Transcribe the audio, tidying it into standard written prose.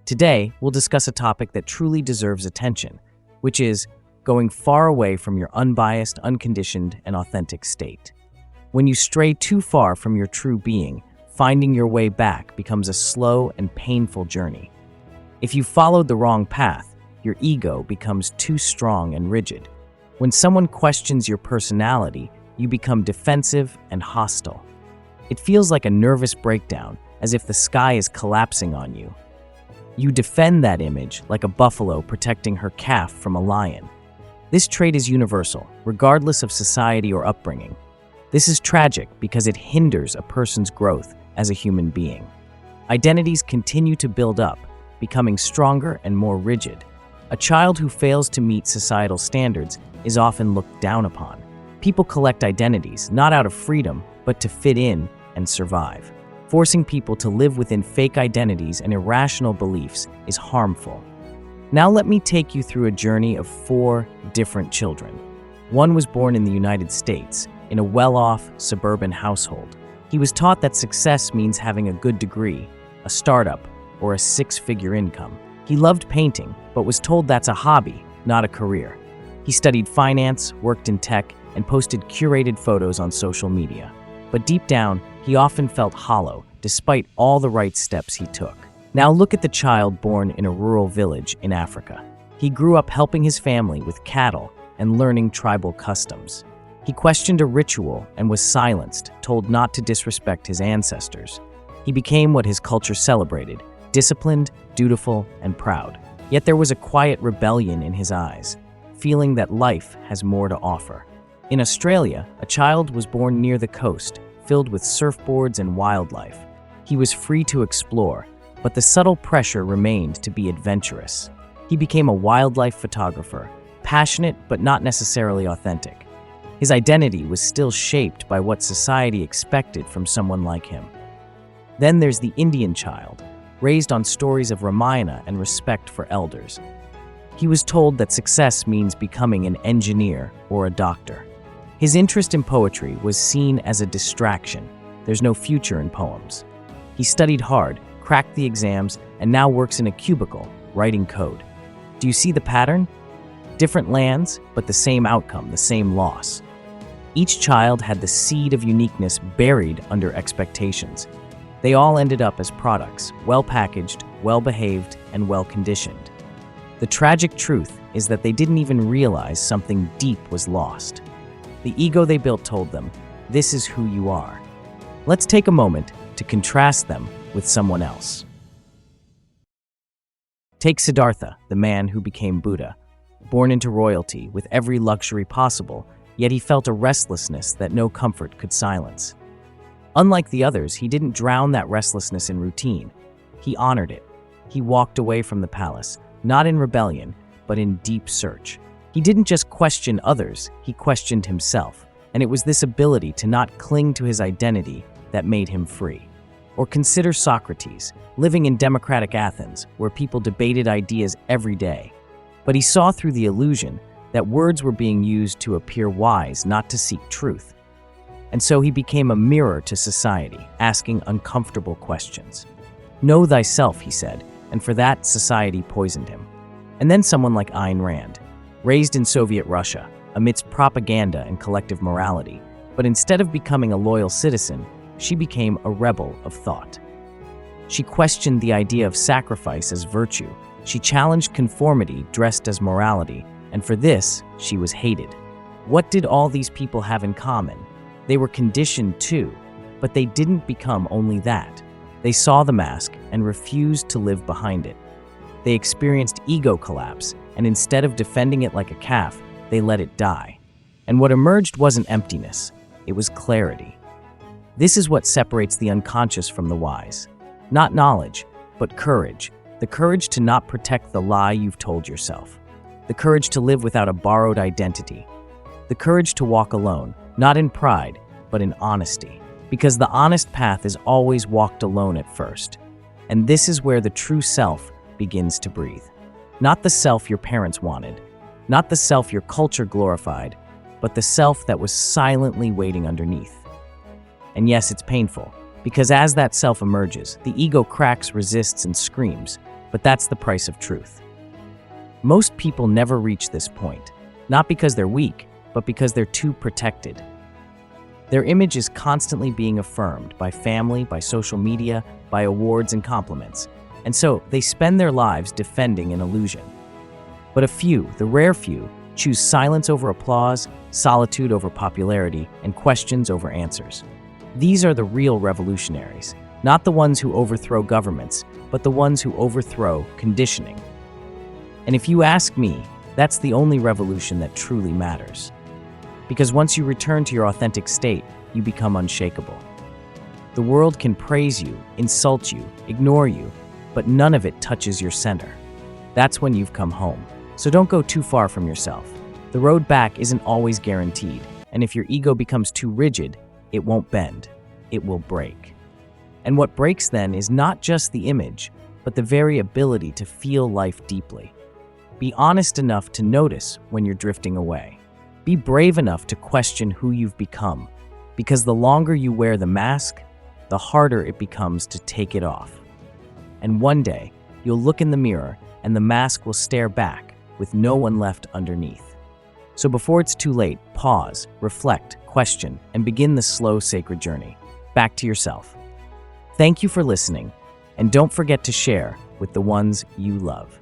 Today, we'll discuss a topic that truly deserves attention, which is going far away from your unbiased, unconditioned, and authentic state. When you stray too far from your true being, finding your way back becomes a slow and painful journey. If you followed the wrong path, your ego becomes too strong and rigid. When someone questions your personality, you become defensive and hostile. It feels like a nervous breakdown, as if the sky is collapsing on you. You defend that image like a buffalo protecting her calf from a lion. This trait is universal, regardless of society or upbringing. This is tragic because it hinders a person's growth as a human being. Identities continue to build up, becoming stronger and more rigid. A child who fails to meet societal standards is often looked down upon. People collect identities not out of freedom, but to fit in and survive. Forcing people to live within fake identities and irrational beliefs is harmful. Now let me take you through a journey of 4 different children. One was born in the United States, in a well-off suburban household. He was taught that success means having a good degree, a startup, or a 6-figure income. He loved painting, but was told that's a hobby, not a career. He studied finance, worked in tech, and posted curated photos on social media. But deep down, he often felt hollow, despite all the right steps he took. Now look at the child born in a rural village in Africa. He grew up helping his family with cattle and learning tribal customs. He questioned a ritual and was silenced, told not to disrespect his ancestors. He became what his culture celebrated, disciplined, dutiful, and proud. Yet there was a quiet rebellion in his eyes, feeling that life has more to offer. In Australia, a child was born near the coast, filled with surfboards and wildlife. He was free to explore, but the subtle pressure remained to be adventurous. He became a wildlife photographer, passionate but not necessarily authentic. His identity was still shaped by what society expected from someone like him. Then there's the Indian child, raised on stories of Ramayana and respect for elders. He was told that success means becoming an engineer or a doctor. His interest in poetry was seen as a distraction. There's no future in poems. He studied hard, cracked the exams, and now works in a cubicle, writing code. Do you see the pattern? Different lands, but the same outcome, the same loss. Each child had the seed of uniqueness buried under expectations. They all ended up as products, well-packaged, well-behaved, and well-conditioned. The tragic truth is that they didn't even realize something deep was lost. The ego they built told them, "This is who you are." Let's take a moment to contrast them with someone else. Take Siddhartha, the man who became Buddha. Born into royalty with every luxury possible, yet he felt a restlessness that no comfort could silence. Unlike the others, he didn't drown that restlessness in routine. He honored it. He walked away from the palace, not in rebellion, but in deep search. He didn't just question others, he questioned himself, and it was this ability to not cling to his identity that made him free. Or consider Socrates, living in democratic Athens, where people debated ideas every day. But he saw through the illusion that words were being used to appear wise, not to seek truth. And so he became a mirror to society, asking uncomfortable questions. "Know thyself," he said, and for that, society poisoned him. And then someone like Ayn Rand, raised in Soviet Russia, amidst propaganda and collective morality, but instead of becoming a loyal citizen, she became a rebel of thought. She questioned the idea of sacrifice as virtue. She challenged conformity dressed as morality, and for this, she was hated. What did all these people have in common? They were conditioned too, but they didn't become only that. They saw the mask and refused to live behind it. They experienced ego collapse, and instead of defending it like a calf, they let it die. And what emerged wasn't emptiness, it was clarity. This is what separates the unconscious from the wise. Not knowledge, but courage. The courage to not protect the lie you've told yourself. The courage to live without a borrowed identity. The courage to walk alone, not in pride, but in honesty. Because the honest path is always walked alone at first. And this is where the true self begins to breathe. Not the self your parents wanted, not the self your culture glorified, but the self that was silently waiting underneath. And yes, it's painful, because as that self emerges, the ego cracks, resists, and screams. But that's the price of truth. Most people never reach this point, not because they're weak, but because they're too protected. Their image is constantly being affirmed by family, by social media, by awards and compliments, and so they spend their lives defending an illusion. But a few, the rare few, choose silence over applause, solitude over popularity, and questions over answers. These are the real revolutionaries, not the ones who overthrow governments, but the ones who overthrow conditioning. And if you ask me, that's the only revolution that truly matters. Because once you return to your authentic state, you become unshakable. The world can praise you, insult you, ignore you, but none of it touches your center. That's when you've come home. So don't go too far from yourself. The road back isn't always guaranteed, and if your ego becomes too rigid, it won't bend. It will break. And what breaks then is not just the image, but the very ability to feel life deeply. Be honest enough to notice when you're drifting away. Be brave enough to question who you've become, because the longer you wear the mask, the harder it becomes to take it off. And one day, you'll look in the mirror and the mask will stare back with no one left underneath. So before it's too late, pause, reflect, question, and begin the slow, sacred journey back to yourself. Thank you for listening, and don't forget to share with the ones you love.